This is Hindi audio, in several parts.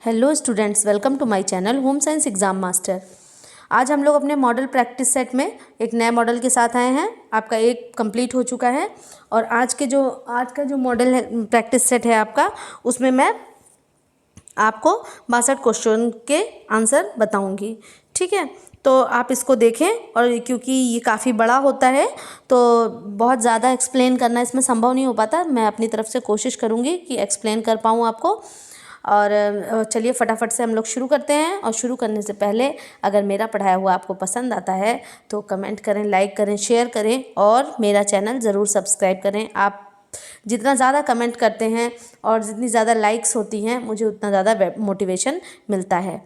Hello students, welcome to my channel home science exam master. आज हम लोग अपने मॉडल प्रैक्टिस सेट में एक नए मॉडल के साथ आए हैं। आपका एक कंप्लीट हो चुका है और आज का जो मॉडल है, प्रैक्टिस सेट है आपका, उसमें मैं आपको 62 क्वेश्चन के आंसर बताऊंगी। ठीक है, तो आप इसको देखें। और क्योंकि ये काफ़ी बड़ा होता है तो बहुत ज़्यादा एक्सप्लेन करना इसमें संभव नहीं हो पाता। मैं अपनी तरफ से कोशिश करूँगी कि एक्सप्लेन कर पाऊँ आपको। और चलिए फटाफट से हम लोग शुरू करते हैं। और शुरू करने से पहले अगर मेरा पढ़ाया हुआ आपको पसंद आता है तो कमेंट करें, लाइक करें, शेयर करें और मेरा चैनल ज़रूर सब्सक्राइब करें। आप जितना ज़्यादा कमेंट करते हैं और जितनी ज़्यादा लाइक्स होती हैं, मुझे उतना ज़्यादा मोटिवेशन मिलता है।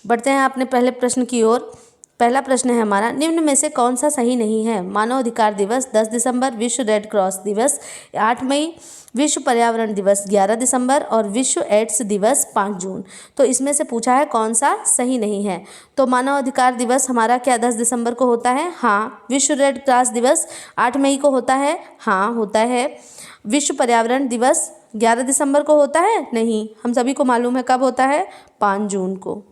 बढ़ते हैं अपने पहले प्रश्न की ओर। पहला प्रश्न है हमारा, निम्न में से कौन सा सही नहीं है? मानव अधिकार दिवस 10 दिसंबर, विश्व रेड क्रॉस दिवस 8 मई, विश्व पर्यावरण दिवस 11 दिसंबर और विश्व एड्स दिवस 5 जून। तो इसमें से पूछा है कौन सा सही नहीं है। तो मानव अधिकार दिवस हमारा क्या 10 दिसंबर को होता है? हाँ। विश्व रेड क्रॉस दिवस 8 मई को होता है? हाँ, होता है। विश्व पर्यावरण दिवस 11 दिसंबर को होता है? नहीं, हम सभी को मालूम है कब होता है, 5 जून को।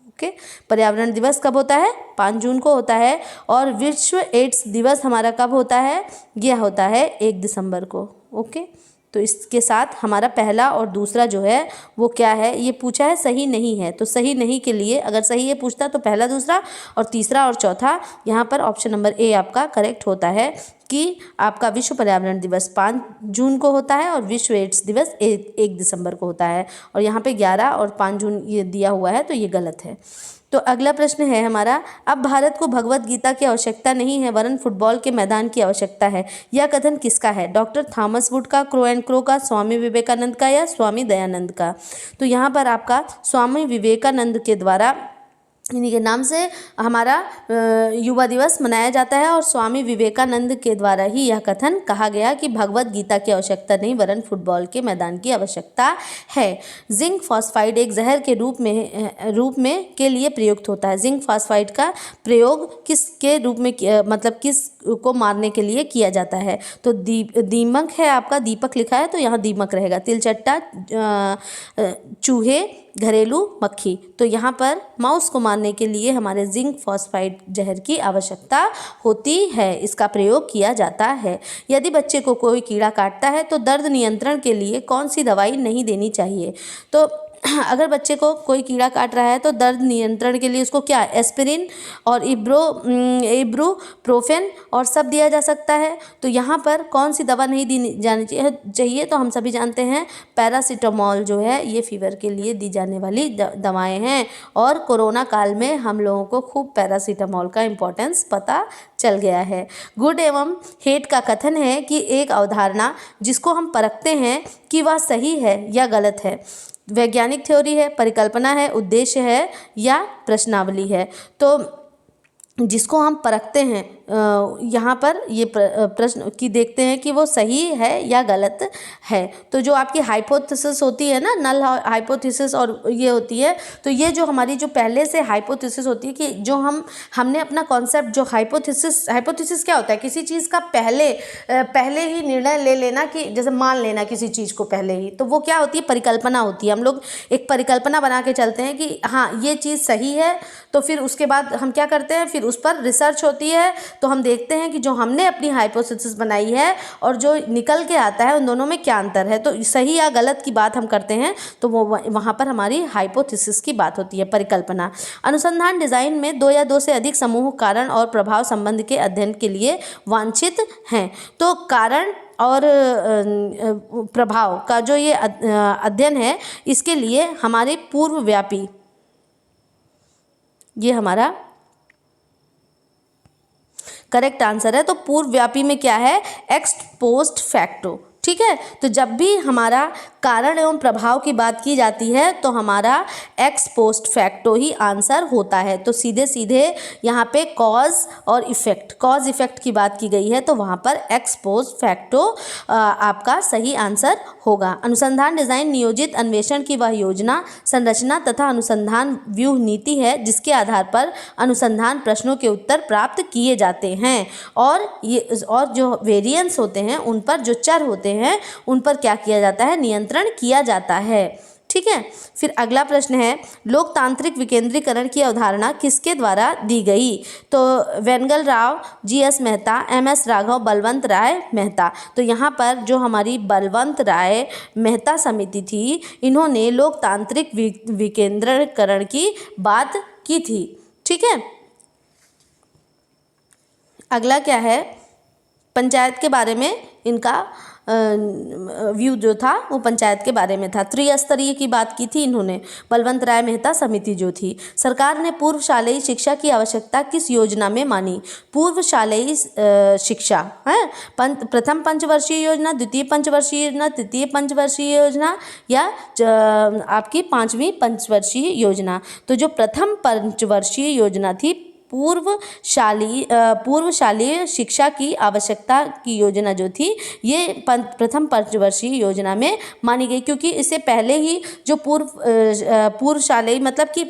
ओके, पर्यावरण दिवस कब होता है? 5 जून को होता है। और विश्व एड्स दिवस हमारा कब होता है? यह होता है 1 दिसंबर को। ओके, तो इसके साथ हमारा पहला और दूसरा जो है वो क्या है, ये पूछा है सही नहीं है। तो सही नहीं के लिए अगर सही ये पूछता तो पहला, दूसरा और तीसरा और चौथा, यहाँ पर ऑप्शन नंबर ए आपका करेक्ट होता है कि आपका विश्व पर्यावरण दिवस 5 जून को होता है और विश्व एड्स दिवस 1 दिसंबर को होता है। और यहाँ पे 11 और 5 जून ये दिया हुआ है, तो ये गलत है। तो अगला प्रश्न है हमारा, अब भारत को भगवत गीता की आवश्यकता नहीं है वरन फुटबॉल के मैदान की आवश्यकता है। यह कथन किसका है? डॉक्टर थॉमस वुड का, क्रो एंड क्रो का, स्वामी विवेकानंद का या स्वामी दयानंद का? तो यहाँ पर आपका स्वामी विवेकानंद के द्वारा, इन्हीं के नाम से हमारा युवा दिवस मनाया जाता है। और स्वामी विवेकानंद के द्वारा ही यह कथन कहा गया कि भगवत गीता की आवश्यकता नहीं वरन फुटबॉल के मैदान की आवश्यकता है। जिंक फॉस्फाइड एक जहर के रूप में के लिए प्रयुक्त होता है। जिंक फॉस्फाइड का प्रयोग किसके रूप में मतलब किस को मारने के लिए किया जाता है? तो दीमक है आपका, दीपक लिखा है तो यहाँ दीमक रहेगा। तिलचट्टा, चूहे, घरेलू मक्खी। तो यहाँ पर माउस को मारने के लिए हमारे जिंक फॉस्फाइड जहर की आवश्यकता होती है, इसका प्रयोग किया जाता है। यदि बच्चे को कोई कीड़ा काटता है तो दर्द नियंत्रण के लिए कौन सी दवाई नहीं देनी चाहिए? तो अगर बच्चे को कोई कीड़ा काट रहा है तो दर्द नियंत्रण के लिए उसको क्या, एस्पिरिन और इब्रोप्रोफेन और सब दिया जा सकता है। तो यहाँ पर कौन सी दवा नहीं दी जानी चाहिए? तो हम सभी जानते हैं पैरासीटामोल जो है ये फीवर के लिए दी जाने वाली दवाएं हैं। और कोरोना काल में हम लोगों को खूब पैरासीटामोल का इम्पोर्टेंस पता चल गया है। गुड एवं हेट का कथन है कि एक अवधारणा जिसको हम परखते हैं कि वह सही है या गलत है। वैज्ञानिक थ्योरी है, परिकल्पना है, उद्देश्य है या प्रश्नावली है? तो जिसको हम परखते हैं यहाँ पर ये प्रश्न की देखते हैं कि वो सही है या गलत है। तो जो आपकी हाइपोथेसिस होती है ना, नल हाइपोथेसिस और ये होती है, तो ये जो हमारी जो पहले से हाइपोथेसिस होती है कि जो हमने अपना कॉन्सेप्ट, जो हाइपोथेसिस क्या होता है? किसी चीज़ का पहले ही निर्णय ले लेना, कि जैसे मान लेना किसी चीज़ को पहले ही, तो वो क्या होती है? परिकल्पना होती है। हम लोग एक परिकल्पना बना के चलते हैं कि हाँ ये चीज़ सही है, तो फिर उसके बाद हम क्या करते हैं, फिर उस पर रिसर्च होती है। तो हम देखते हैं कि जो हमने अपनी हाइपोथेसिस बनाई है और जो निकल के आता है उन दोनों में क्या अंतर है। तो सही या गलत की बात हम करते हैं तो वो वहाँ पर हमारी हाइपोथेसिस की बात होती है, परिकल्पना। अनुसंधान डिजाइन में 2 या 2 से अधिक समूह कारण और प्रभाव संबंध के अध्ययन के लिए वांछित हैं। तो कारण और प्रभाव का जो ये अध्ययन है, इसके लिए हमारे पूर्वव्यापी, ये हमारा करेक्ट आंसर है। तो पूर्वव्यापी में क्या है? X post facto. ठीक है, तो जब भी हमारा कारण एवं प्रभाव की बात की जाती है तो हमारा एक्स पोस्ट फैक्टो ही आंसर होता है। तो सीधे सीधे यहाँ पे कॉज और इफेक्ट, कॉज इफेक्ट की बात की गई है तो वहाँ पर एक्स पोस्ट फैक्टो आपका सही आंसर होगा। अनुसंधान डिजाइन नियोजित अन्वेषण की वह योजना, संरचना तथा अनुसंधान व्यूह नीति है जिसके आधार पर अनुसंधान प्रश्नों के उत्तर प्राप्त किए जाते हैं। और जो वेरिएंस होते हैं उन पर, जो चर होते हैं उन पर क्या किया जाता है? नियंत्रण किया जाता है। ठीक है। फिर अगला प्रश्न है, लोकतांत्रिक विकेंद्रीकरण की अवधारणा किसके द्वारा दी गई? तो वेंगल राव, GS मेहता, MS राघव, बलवंत राय मेहता। तो यहाँ पर जो हमारी बलवंत राय मेहता समिति थी, इन्होंने लोकतांत्रिक विकेंद्रीकरण की बात की थी। ठीक है। अगला क्या है, पंचायत के बारे में इनका व्यू जो था वो पंचायत के बारे में था। त्रिस्तरीय की बात की थी इन्होंने, बलवंत राय मेहता समिति जो थी। सरकार ने पूर्व शालेय शिक्षा की आवश्यकता किस योजना में मानी? पूर्व शालेय शिक्षा है, प्रथम पंचवर्षीय योजना, द्वितीय पंचवर्षीय योजना, तृतीय पंचवर्षीय योजना या आपकी पांचवी पंचवर्षीय योजना। तो जो प्रथम पंचवर्षीय योजना थी, पूर्व शालेय शिक्षा की आवश्यकता की योजना जो थी, ये प्रथम पंचवर्षीय योजना में मानी गई, क्योंकि इससे पहले ही जो पूर्व शालेय मतलब कि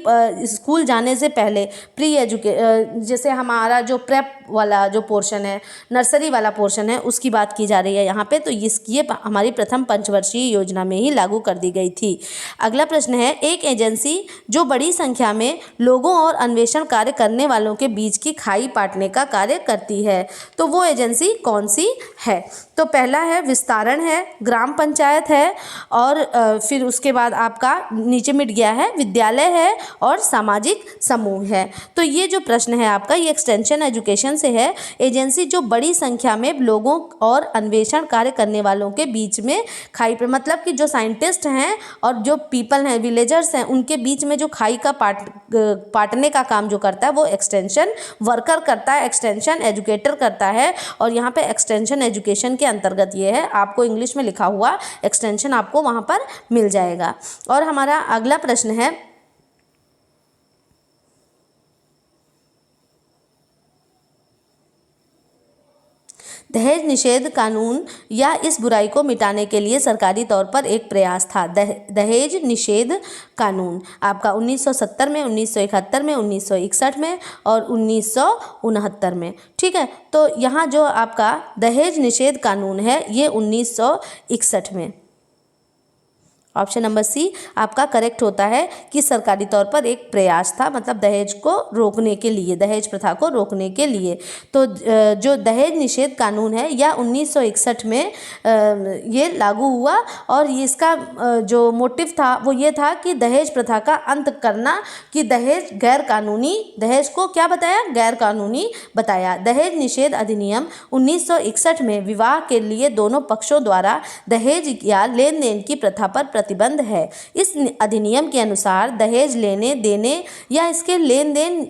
स्कूल जाने से पहले जैसे हमारा जो प्रेप वाला जो पोर्शन है, नर्सरी वाला पोर्शन है, उसकी बात की जा रही है यहाँ पे। तो ये हमारी प्रथम पंचवर्षीय योजना में ही लागू कर दी गई थी। अगला प्रश्न है, एक एजेंसी जो बड़ी संख्या में लोगों और अन्वेषण कार्य करने वालों के बीच की खाई पाटने का कार्य करती है, तो वो एजेंसी कौन सी है? तो पहला है विस्तारण है, ग्राम पंचायत है, और फिर उसके बाद आपका नीचे मिट गया है विद्यालय है और सामाजिक समूह है। तो ये जो प्रश्न है आपका, ये एक्सटेंशन एजुकेशन से है। एजेंसी जो बड़ी संख्या में लोगों और अन्वेषण कार्य करने वालों के बीच में खाई पर, मतलब कि जो साइंटिस्ट हैं और जो पीपल हैं, विलेजर्स हैं, उनके बीच में जो खाई का पाटने का काम जो करता है वो एक्सटेंशन वर्कर करता है, एक्सटेंशन एजुकेटर करता है। और यहाँ पे एक्सटेंशन एजुकेशन के अंतर्गत ये है, आपको इंग्लिश में लिखा हुआ एक्सटेंशन आपको वहाँ पर मिल जाएगा। और हमारा अगला प्रश्न है, दहेज निषेध कानून या इस बुराई को मिटाने के लिए सरकारी तौर पर एक प्रयास था। दहेज निषेध कानून आपका 1970 में, 1971 में, 1961 में और 1969 में। ठीक है। तो यहाँ जो आपका दहेज निषेध कानून है ये 1961 में। ऑप्शन नंबर सी आपका करेक्ट होता है कि सरकारी तौर पर एक प्रयास था, मतलब दहेज को रोकने के लिए, दहेज प्रथा को रोकने के लिए। तो जो दहेज निषेध कानून है यह 1961 में ये लागू हुआ, और इसका जो मोटिव था वो ये था कि दहेज प्रथा का अंत करना, कि दहेज गैर कानूनी, दहेज को क्या बताया? गैर कानूनी बताया। दहेज निषेध अधिनियम 1961 में विवाह के लिए दोनों पक्षों द्वारा दहेज या लेन देन की प्रथा पर प्रतिबंध है। इस अधिनियम के अनुसार दहेज लेने देने या इसके लेन देन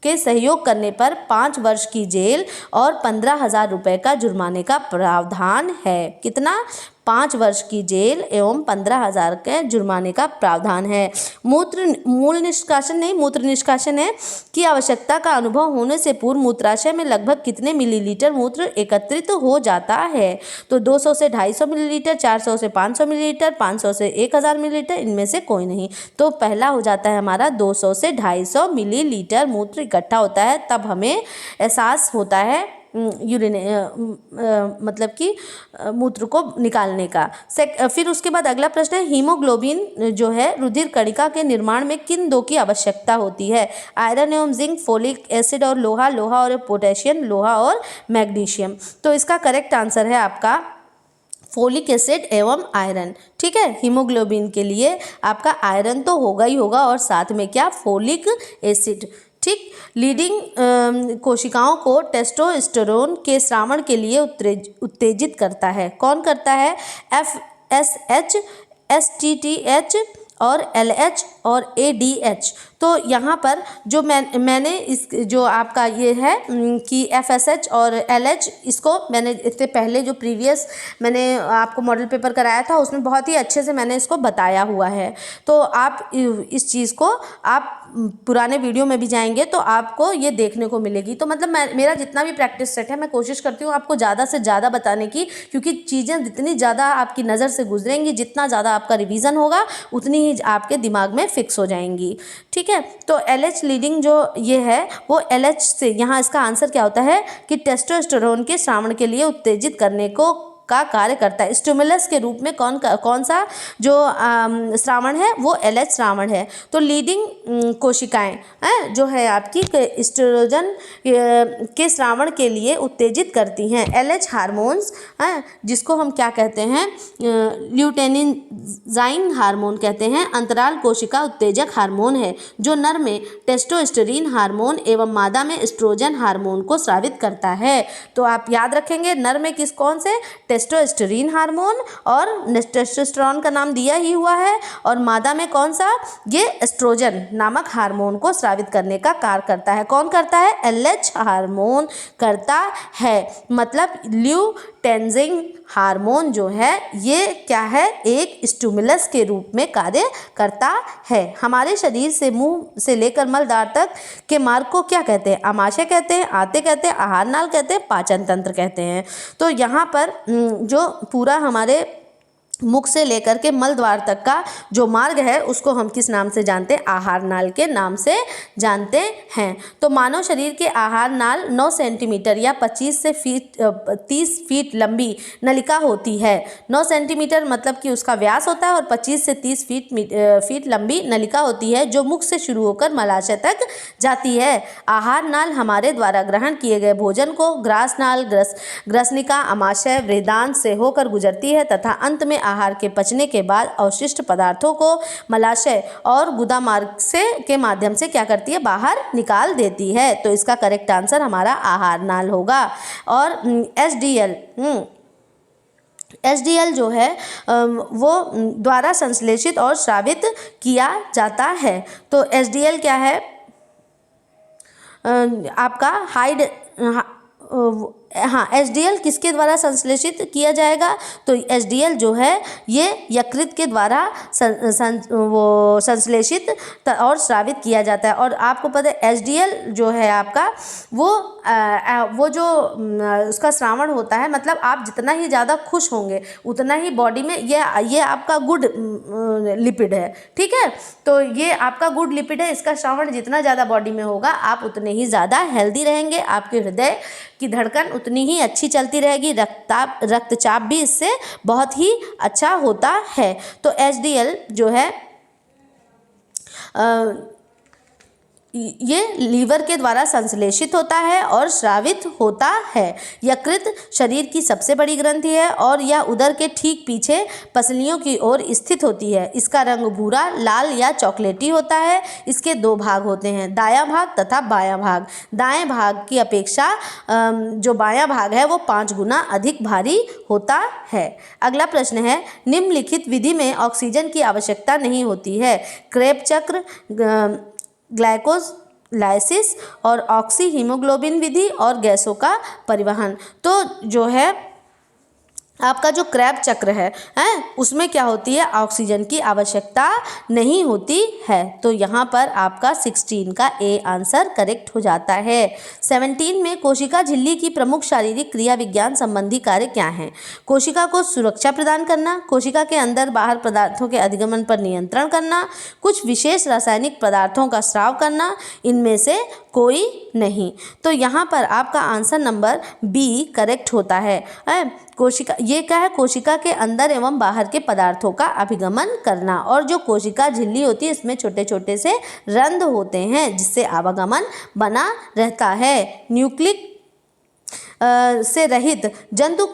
के सहयोग करने पर 5 वर्ष की जेल और 15,000 रुपये का जुर्माने का प्रावधान है। कितना? 5 वर्ष की जेल एवं 15,000 के जुर्माने का प्रावधान है। मूत्र निष्कासन है कि आवश्यकता का अनुभव होने से पूर्व मूत्राशय में लगभग कितने मिलीलीटर मूत्र एकत्रित हो जाता है? तो 200 से 250 मिलीलीटर, 400 से 500 मिलीलीटर, 500 से 1000 मिलीलीटर, इनमें से कोई नहीं। तो पहला हो जाता है हमारा 200 से 250 मिलीलीटर मूत्र इकट्ठा होता है, तब हमें एहसास होता है मतलब कि मूत्र को निकालने का। फिर उसके बाद अगला प्रश्न है, हीमोग्लोबिन जो है रुधिर कणिका के निर्माण में किन दो की आवश्यकता होती है? आयरन एवं जिंक, फोलिक एसिड और लोहा, लोहा और पोटेशियम, लोहा और मैग्नीशियम। तो इसका करेक्ट आंसर है आपका फोलिक एसिड एवं आयरन। ठीक है। हीमोग्लोबिन के लिए आपका आयरन तो होगा ही होगा, और साथ में क्या? Folic acid. ठीक। लीडिंग कोशिकाओं को टेस्टोस्टेरोन के स्रावण के लिए उत्तेजित करता है। कौन करता है? FSH, STTH और LH और ADH। तो यहाँ पर जो मैंने इस जो आपका ये है कि FSH और LH, इसको मैंने इससे पहले जो प्रीवियस मैंने आपको मॉडल पेपर कराया था उसमें बहुत ही अच्छे से मैंने इसको बताया हुआ है। तो आप इस चीज़ को आप पुराने वीडियो में भी जाएंगे तो आपको ये देखने को मिलेगी। तो मतलब मेरा जितना भी प्रैक्टिस सेट है मैं कोशिश करती हूँ आपको ज़्यादा से ज़्यादा बताने की, क्योंकि चीज़ें जितनी ज़्यादा आपकी नज़र से गुजरेंगी, जितना ज़्यादा आपका रिवीजन होगा, उतनी ही आपके दिमाग में फिक्स हो जाएंगी। ठीक है। तो LH लीडिंग जो ये है वो LH से, यहाँ इसका आंसर क्या होता है कि टेस्टोस्टेरोन के स्रावण के लिए उत्तेजित करने को का कार्य करता है। स्टिमुलस के रूप में कौन सा जो श्रावण है वो LH श्रावण है। तो लीडिंग कोशिकाएं जो है आपकी एस्ट्रोजन के श्रावण के लिए उत्तेजित करती हैं। LH हार्मोन्स जिसको हम क्या कहते हैं, ल्यूटेनिजाइन हार्मोन कहते हैं, अंतराल कोशिका उत्तेजक हार्मोन है जो नर में टेस्टोस्टेरोन हार्मोन एवं मादा में एस्ट्रोजन हार्मोन को स्रावित करता है। तो आप याद रखेंगे नर में कौन से, टेस्टोस्टेरोन हार्मोन, और टेस्टोस्टेरोन का नाम दिया ही हुआ है, और मादा में कौन सा, ये एस्ट्रोजन नामक हार्मोन को स्रावित करने का कार्य करता है। कौन करता है, LH हार्मोन करता है। मतलब ल्यूटेनिजिंग हार्मोन जो है ये क्या है, एक स्टिमुलस के रूप में कार्य करता है। हमारे शरीर से मुंह से लेकर मलद्वार तक के मार्ग को क्या कहते हैं, आमाशय कहते हैं, आते कहते हैं, आहार नाल कहते हैं, पाचन तंत्र कहते हैं। तो यहाँ पर जो पूरा हमारे मुख से लेकर के मल द्वार तक का जो मार्ग है उसको हम किस नाम से जानते हैं, आहार नाल के नाम से जानते हैं। तो मानव शरीर के आहार नाल 9 सेंटीमीटर या 25 से 30 फीट लंबी नलिका होती है। 9 सेंटीमीटर मतलब कि उसका व्यास होता है और 25 से 30 फीट लंबी नलिका होती है जो मुख से शुरू होकर मलाशय तक जाती है। आहार नाल हमारे द्वारा ग्रहण किए गए भोजन को ग्रास नाल, ग्रसनिका, आमाशय, वेदांत से होकर गुजरती है तथा अंत में आहार के पचने के बाद अवशिष्ट पदार्थों को मलाशय और गुदा मार्ग से के माध्यम से क्या करती है, बाहर निकाल देती है। तो इसका करेक्ट आंसर हमारा आहार नाल होगा। और HDL जो है वो द्वारा संश्लेषित और स्रावित किया जाता है। तो HDL क्या है, आपका HDL किसके द्वारा संश्लेषित किया जाएगा, तो HDL जो है ये यकृत के द्वारा संश्लेषित और स्रावित किया जाता है। और आपको पता है HDL जो है आपका वो जो उसका श्रावण होता है, मतलब आप जितना ही ज़्यादा खुश होंगे उतना ही बॉडी में ये आपका गुड लिपिड है, ठीक है। तो ये आपका गुड लिपिड है, इसका श्रावण जितना ज़्यादा बॉडी में होगा आप उतने ही ज़्यादा हेल्दी रहेंगे, आपके हृदय की धड़कन उतनी ही अच्छी चलती रहेगी, रक्तचाप भी इससे बहुत ही अच्छा होता है। तो HDL जो है ये लीवर के द्वारा संश्लेषित होता है और स्रावित होता है। यकृत शरीर की सबसे बड़ी ग्रंथि है और यह उदर के ठीक पीछे पसलियों की ओर स्थित होती है। इसका रंग भूरा, लाल या चॉकलेटी होता है। इसके 2 भाग होते हैं, दायां भाग तथा बायां भाग। दाएं भाग की अपेक्षा जो बायां भाग है वो 5 गुना अधिक भारी होता है। अगला प्रश्न है, निम्नलिखित विधि में ऑक्सीजन की आवश्यकता नहीं होती है। क्रेब चक्र, ग्लाइकोलाइसिस और ऑक्सी हीमोग्लोबिन विधि और गैसों का परिवहन। तो जो है आपका जो क्रैब चक्र है उसमें क्या होती है, ऑक्सीजन की आवश्यकता नहीं होती है। तो यहाँ पर आपका 16 का A आंसर करेक्ट हो जाता है। 17 में कोशिका झिल्ली की प्रमुख शारीरिक क्रिया विज्ञान संबंधी कार्य क्या हैं। कोशिका को सुरक्षा प्रदान करना, कोशिका के अंदर बाहर पदार्थों के अधिगमन पर नियंत्रण करना, कुछ विशेष रासायनिक पदार्थों का स्राव करना, इनमें से कोई नहीं। तो यहाँ पर आपका आंसर नंबर B करेक्ट होता है। कोशिका ये क्या है, कोशिका के अंदर एवं बाहर के पदार्थों का अभिगमन करना। और जो कोशिका झिल्ली होती है इसमें छोटे छोटे से रंध्र होते हैं जिससे आवागमन बना रहता है। न्यूक्लिक से रहित जंतु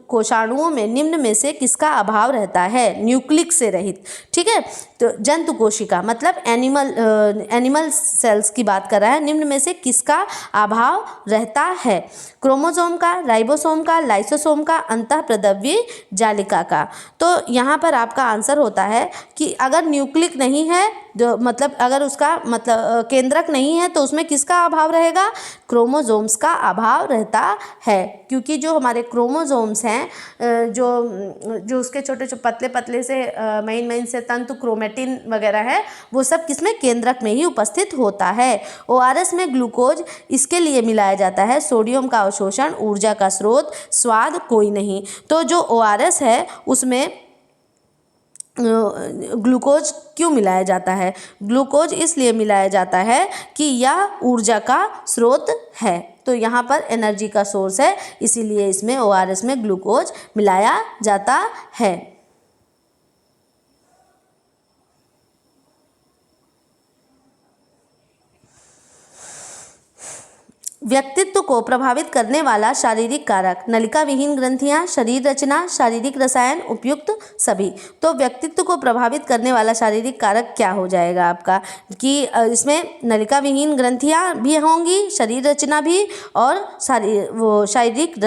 कोषाणुओं में निम्न में से किसका अभाव रहता है। न्यूक्लिक से रहित, ठीक है, तो जंतु कोशिका मतलब एनिमल सेल्स की बात कर रहा है। निम्न में से किसका अभाव रहता है। क्रोमोसोम का, राइबोसोम का, लाइसोसोम का, अंतःप्रद्रव्य जालिका का। तो यहाँ पर आपका आंसर होता है कि अगर न्यूक्लिक नहीं है जो मतलब अगर उसका मतलब केंद्रक नहीं है तो उसमें किसका अभाव रहेगा, क्रोमोसोम्स का अभाव रहता है। क्योंकि जो हमारे क्रोमोसोम्स हैं जो उसके छोटे छोटे पतले पतले से महीन से तंतु क्रोमेटिन वगैरह है वो सब किसमें, केंद्रक में ही उपस्थित होता है। ORS में ग्लूकोज इसके लिए मिलाया जाता है, सोडियम का अवशोषण, ऊर्जा का स्रोत, स्वाद कोई नहीं। तो जो ORS है उसमें ग्लूकोज क्यों मिलाया जाता है, ग्लूकोज इसलिए मिलाया जाता है कि यह ऊर्जा का स्रोत है। तो यहाँ पर एनर्जी का सोर्स है, इसीलिए इसमें ORS में ग्लूकोज मिलाया जाता है। व्यक्तित्व को प्रभावित करने वाला शारीरिक कारक, नलिका विहीन ग्रंथियां, शरीर रचना, शारीरिक रसायन, उपयुक्त सभी। तो व्यक्तित्व को प्रभावित करने वाला शारीरिक कारक क्या हो जाएगा आपका कि इसमें नलिका विहीन ग्रंथियां भी होंगी, शरीर रचना भी, और शारीरिक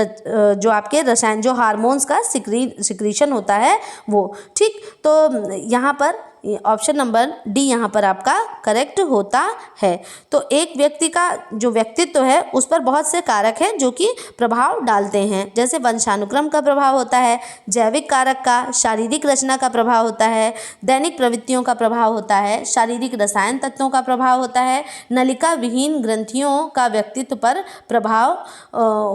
जो आपके रसायन, जो हार्मोन्स का सिक्रीशन होता है वो। ठीक, तो यहाँ पर ऑप्शन नंबर डी यहाँ पर आपका करेक्ट होता है। तो एक व्यक्ति का जो व्यक्तित्व है उस पर बहुत से कारक हैं जो कि प्रभाव डालते हैं, जैसे वंशानुक्रम का प्रभाव होता है, जैविक कारक का, शारीरिक रचना का प्रभाव होता है, दैनिक प्रवृत्तियों का प्रभाव होता है, शारीरिक रसायन तत्वों का प्रभाव होता है, नलिका विहीन ग्रंथियों का व्यक्तित्व पर प्रभाव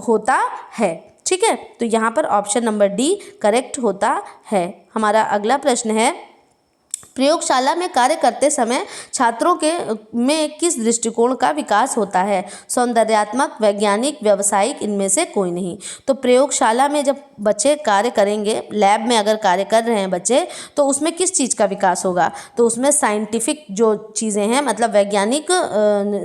होता है। ठीक है, तो यहाँ पर ऑप्शन नंबर डी करेक्ट होता है। हमारा अगला प्रश्न है, प्रयोगशाला में कार्य करते समय छात्रों के में किस दृष्टिकोण का विकास होता है? सौंदर्यात्मक, वैज्ञानिक, व्यावसायिक, इनमें से कोई नहीं। तो प्रयोगशाला में जब बच्चे कार्य करेंगे, लैब में अगर कार्य कर रहे हैं बच्चे, तो उसमें किस चीज़ का विकास होगा? तो उसमें साइंटिफिक जो चीज़ें हैं, मतलब वैज्ञानिक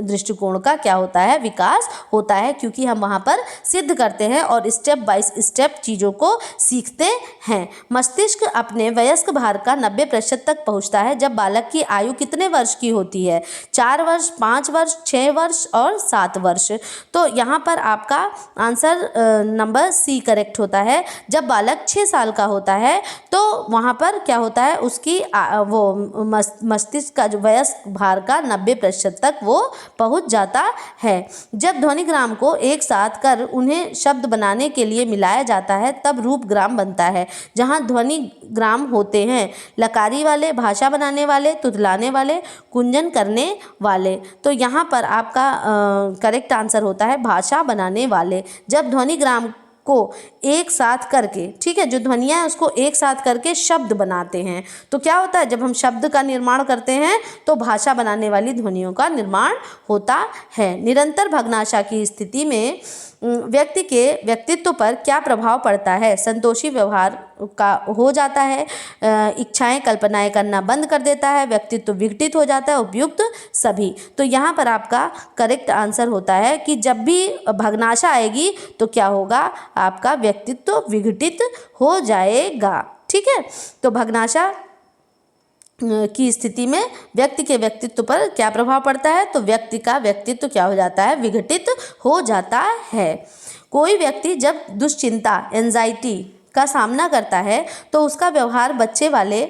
दृष्टिकोण का क्या होता है, विकास होता है, क्योंकि हम वहाँ पर सिद्ध करते हैं और स्टेप बाय स्टेप चीज़ों को सीखते हैं। मस्तिष्क अपने वयस्क भार का 90% तक पहुंचता है जब बालक की आयु कितने वर्ष की होती है? 4 वर्ष, 5 वर्ष, 6 वर्ष और 7 वर्ष। तो यहाँ पर आपका आंसर नंबर सी करेक्ट होता है। जब बालक 6 साल का होता है तो वहाँ पर क्या होता है, उसकी वो मस्तिष्क का जो वयस्क भार का 90% तक वो पहुँच जाता है। जब ध्वनिग्राम को एक साथ कर उन्हें शब्द बनाने के लिए मिलाया जाता है तब रूपग्राम बनता है। जहाँ ध्वनिग्राम होते हैं, लकारी वाले, भाषा बनाने वाले, तुतलाने वाले, कुंजन करने वाले। तो यहाँ पर आपका करेक्ट आंसर होता है भाषा बनाने वाले। जब ध्वनिग्राम को एक साथ करके, ठीक है, जो ध्वनियाँ हैं उसको एक साथ करके शब्द बनाते हैं, तो क्या होता है, जब हम शब्द का निर्माण करते हैं तो भाषा बनाने वाली ध्वनियों का निर्माण होता है। निरंतर भग्नाशा की स्थिति में व्यक्ति के व्यक्तित्व पर क्या प्रभाव पड़ता है? संतोषी व्यवहार का हो जाता है, इच्छाएं कल्पनाएं करना बंद कर देता है, व्यक्तित्व विघटित हो जाता है, उपयुक्त सभी। तो यहाँ पर आपका करेक्ट आंसर होता है कि जब भी भग्नाशा आएगी तो क्या होगा, आपका व्यक्तित्व विघटित हो जाएगा। ठीक है, तो भग्नाशा की स्थिति में व्यक्ति के व्यक्तित्व पर क्या प्रभाव पड़ता है? तो व्यक्ति का व्यक्तित्व क्या हो जाता है, विघटित हो जाता है। कोई व्यक्ति जब दुश्चिंता, एंजाइटी का सामना करता है तो उसका व्यवहार बच्चे वाले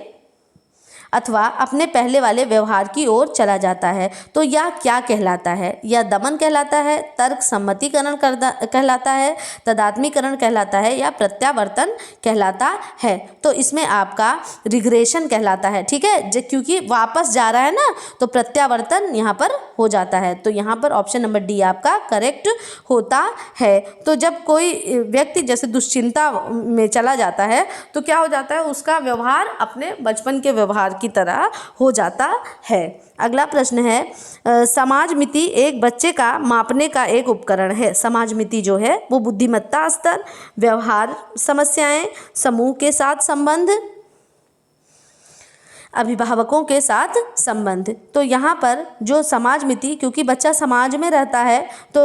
अथवा अपने पहले वाले व्यवहार की ओर चला जाता है। तो यह क्या कहलाता है? यह दमन कहलाता है, तर्क सम्मतिकरण कहलाता है, तदात्मीकरण कहलाता है, या प्रत्यावर्तन कहलाता है? तो इसमें आपका रिग्रेशन कहलाता है। ठीक है, क्योंकि वापस जा रहा है ना, तो प्रत्यावर्तन यहाँ पर हो जाता है। तो यहाँ पर ऑप्शन नंबर डी आपका करेक्ट होता है। तो जब कोई व्यक्ति जैसे दुश्चिंता में चला जाता है तो क्या हो जाता है, उसका व्यवहार अपने बचपन के व्यवहार की तरह हो जाता है। अगला प्रश्न है, समाज मिति एक बच्चे का मापने का एक उपकरण है। समाज मिति जो है वो बुद्धिमत्ता स्तर, व्यवहार समस्याएं, समूह के साथ संबंध, अभिभावकों के साथ संबंध। तो यहाँ पर जो समाज मिति, क्योंकि बच्चा समाज में रहता है तो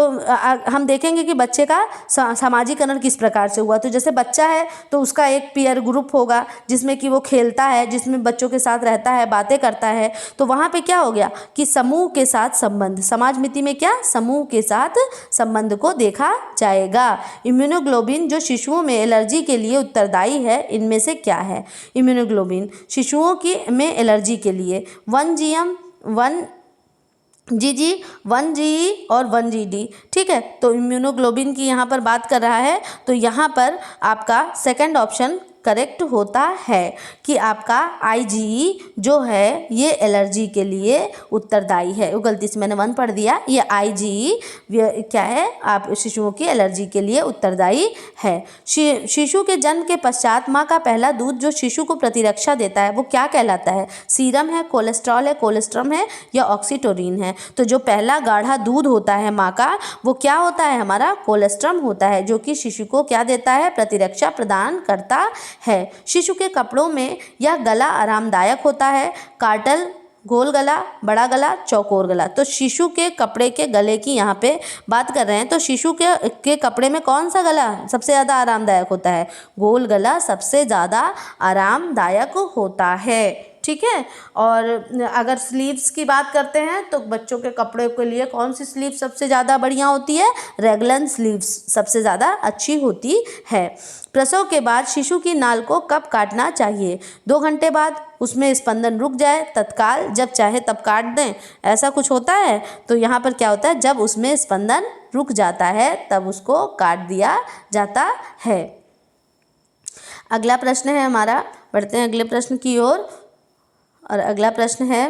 हम देखेंगे कि बच्चे का सामाजिकरण किस प्रकार से हुआ। तो जैसे बच्चा है तो उसका एक पीयर ग्रुप होगा जिसमें कि वो खेलता है, जिसमें बच्चों के साथ रहता है, बातें करता है। तो वहाँ पे क्या हो गया कि समूह के साथ संबंध, समाज मिति में क्या, समूह के साथ संबंध को देखा जाएगा। इम्यूनोग्लोबिन जो शिशुओं में एलर्जी के लिए उत्तरदायी है, इनमें से क्या है? इम्यूनोग्लोबिन शिशुओं की में एलर्जी के लिए 1GM, 1GG, 1GE और 1GD। ठीक है, तो इम्यूनोग्लोबिन की यहाँ पर बात कर रहा है, तो यहाँ पर आपका सेकंड ऑप्शन करेक्ट होता है कि आपका IgE जो है ये एलर्जी के लिए उत्तरदायी है। वो गलती से मैंने 1 पढ़ दिया। ये IgE क्या है, आप शिशुओं की एलर्जी के लिए उत्तरदायी है। शिशु के जन्म के पश्चात माँ का पहला दूध जो शिशु को प्रतिरक्षा देता है वो क्या कहलाता है? सीरम है, कोलेस्ट्रॉल है, कोलेस्ट्रम है या ऑक्सीटोसिन है? तो जो पहला गाढ़ा दूध होता है माँ का वो क्या होता है? हमारा कोलेस्ट्रम होता है, जो कि शिशु को क्या देता है? प्रतिरक्षा प्रदान करता है। शिशु के कपड़ों में यह गला आरामदायक होता है। कार्टल, गोल गला, बड़ा गला, चौकोर गला। तो शिशु के कपड़े के गले की यहाँ पे बात कर रहे हैं। तो शिशु के कपड़े में कौन सा गला सबसे ज़्यादा आरामदायक होता है? गोल गला सबसे ज़्यादा आरामदायक होता है। ठीक है। और अगर स्लीव्स की बात करते हैं तो बच्चों के कपड़े के लिए कौन सी स्लीव सबसे ज़्यादा बढ़िया होती है? रेगलन स्लीव्स सबसे ज़्यादा अच्छी होती है। प्रसव के बाद शिशु की नाल को कब काटना चाहिए? 2 घंटे बाद, उसमें स्पंदन रुक जाए, तत्काल, जब चाहे तब काट दें, ऐसा कुछ होता है? तो यहाँ पर क्या होता है? जब उसमें स्पंदन रुक जाता है तब उसको काट दिया जाता है। अगला प्रश्न है हमारा, बढ़ते हैं अगले प्रश्न की ओर। और अगला प्रश्न है,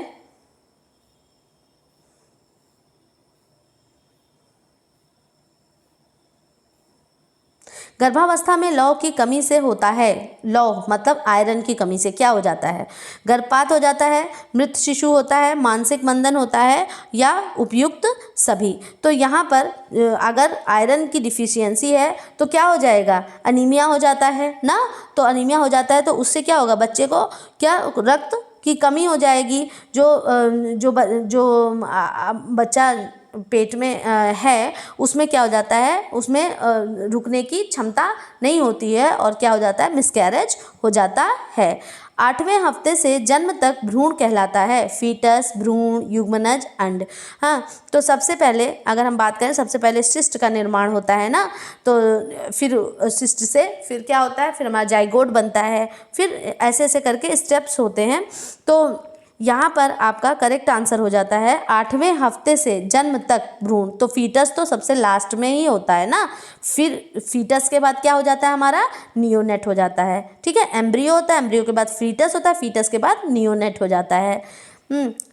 गर्भावस्था में लौह की कमी से होता है। लौह मतलब आयरन की कमी से क्या हो जाता है? गर्भपात हो जाता है, मृत शिशु होता है, मानसिक मंदन होता है या उपयुक्त सभी। तो यहाँ पर अगर आयरन की डिफिशियंसी है तो क्या हो जाएगा? अनीमिया हो जाता है ना। तो अनीमिया हो जाता है तो उससे क्या होगा? बच्चे को क्या रक्त की कमी हो जाएगी। जो बच्चा पेट में है उसमें क्या हो जाता है? उसमें रुकने की क्षमता नहीं होती है और क्या हो जाता है? मिसकैरेज हो जाता है। 8वें हफ्ते से जन्म तक भ्रूण कहलाता है। फीटस, भ्रूण, युग्मनज, अंड। हाँ, तो सबसे पहले अगर हम बात करें, सबसे पहले सिस्ट का निर्माण होता है ना। तो फिर सिस्ट से फिर क्या होता है? फिर हमारा जाइगोट बनता है। फिर ऐसे ऐसे करके स्टेप्स होते हैं। तो यहाँ पर आपका करेक्ट आंसर हो जाता है 8वें हफ्ते से जन्म तक भ्रूण। तो फीटस तो सबसे लास्ट में ही होता है ना। फिर फीटस के बाद क्या हो जाता है? हमारा नियोनेट हो जाता है। ठीक है, एम्ब्रियो होता है, एम्ब्रियो के बाद फीटस होता है, फीटस के बाद नियोनेट हो जाता है।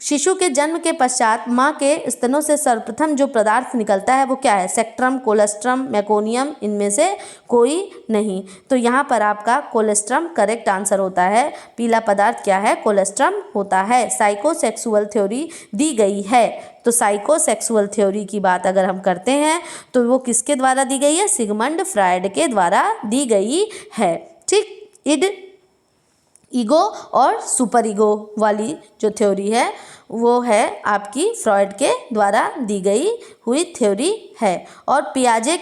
शिशु के जन्म के पश्चात माँ के स्तनों से सर्वप्रथम जो पदार्थ निकलता है वो क्या है? सेक्ट्रम, कोलेस्ट्रम, मेकोनियम, इनमें से कोई नहीं। तो यहाँ पर आपका कोलेस्ट्रम करेक्ट आंसर होता है। पीला पदार्थ क्या है? कोलेस्ट्रम होता है। साइकोसेक्सुअल थ्योरी दी गई है। तो साइकोसेक्सुअल थ्योरी की बात अगर हम करते हैं तो वो किसके द्वारा दी गई है? सिगमंड फ्रायड के द्वारा दी गई है। ठीक, ईगो और सुपर ईगो वाली जो थ्योरी है वो है आपकी फ्रॉइड के द्वारा दी गई हुई थ्योरी है। और पियाजे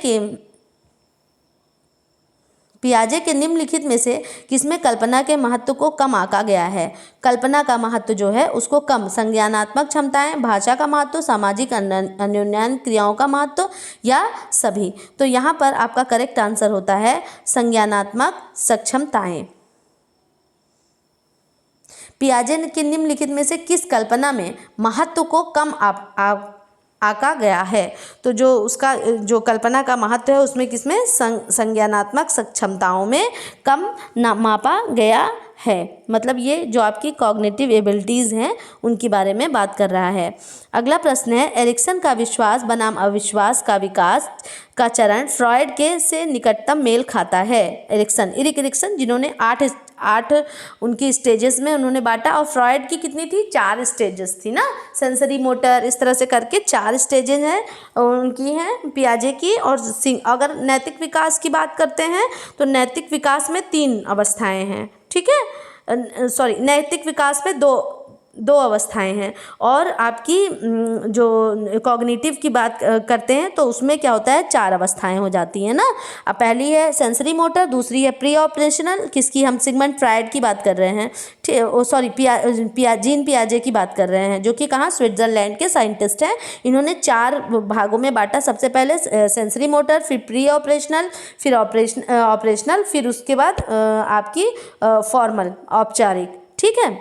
के निम्नलिखित में से किसमें कल्पना के महत्व को कम आंका गया है? कल्पना का महत्व जो है उसको कम, संज्ञानात्मक क्षमताएं, भाषा का महत्व, सामाजिक अन्योन्यान क्रियाओं का महत्व या सभी। तो यहाँ पर आपका करेक्ट आंसर होता है संज्ञानात्मक सक्षमताएं। पियाजे के निम्नलिखित में से किस कल्पना में महत्व को कम आंका गया है? तो जो उसका जो कल्पना का महत्व है उसमें किसमें? संज्ञानात्मक क्षमताओं में कम मापा गया है। मतलब ये जो आपकी कॉग्निटिव एबिलिटीज़ हैं उनके बारे में बात कर रहा है। अगला प्रश्न है, एरिक्सन का विश्वास बनाम अविश्वास का विकास का चरण फ्रॉइड के से निकटतम मेल खाता है। इरिक एरिक्सन जिन्होंने 8 उनकी स्टेजेस में उन्होंने बांटा, और फ्रॉइड की कितनी थी? 4 स्टेजेस थी ना। सेंसरी मोटर इस तरह से करके 4 स्टेजेस हैं उनकी हैं पियाजे की। और अगर नैतिक विकास की बात करते हैं तो नैतिक विकास में 3 अवस्थाएं हैं। ठीक है, सॉरी, नैतिक विकास में दो अवस्थाएं हैं। और आपकी जो कॉग्निटिव की बात करते हैं तो उसमें क्या होता है? 4 अवस्थाएं हो जाती हैं ना। अब पहली है सेंसरी मोटर, दूसरी है प्री ऑपरेशनल, किसकी? हम सिगमंड फ्रायड की बात कर रहे हैं। सॉरी, जीन पियाजे की बात कर रहे हैं, जो कि कहाँ? स्विट्जरलैंड के साइंटिस्ट हैं। इन्होंने 4 भागों में बांटा। सबसे पहले सेंसरी मोटर, फिर प्री ऑपरेशनल, फिर ऑपरेशनल, फिर उसके बाद आपकी फॉर्मल, औपचारिक। ठीक है।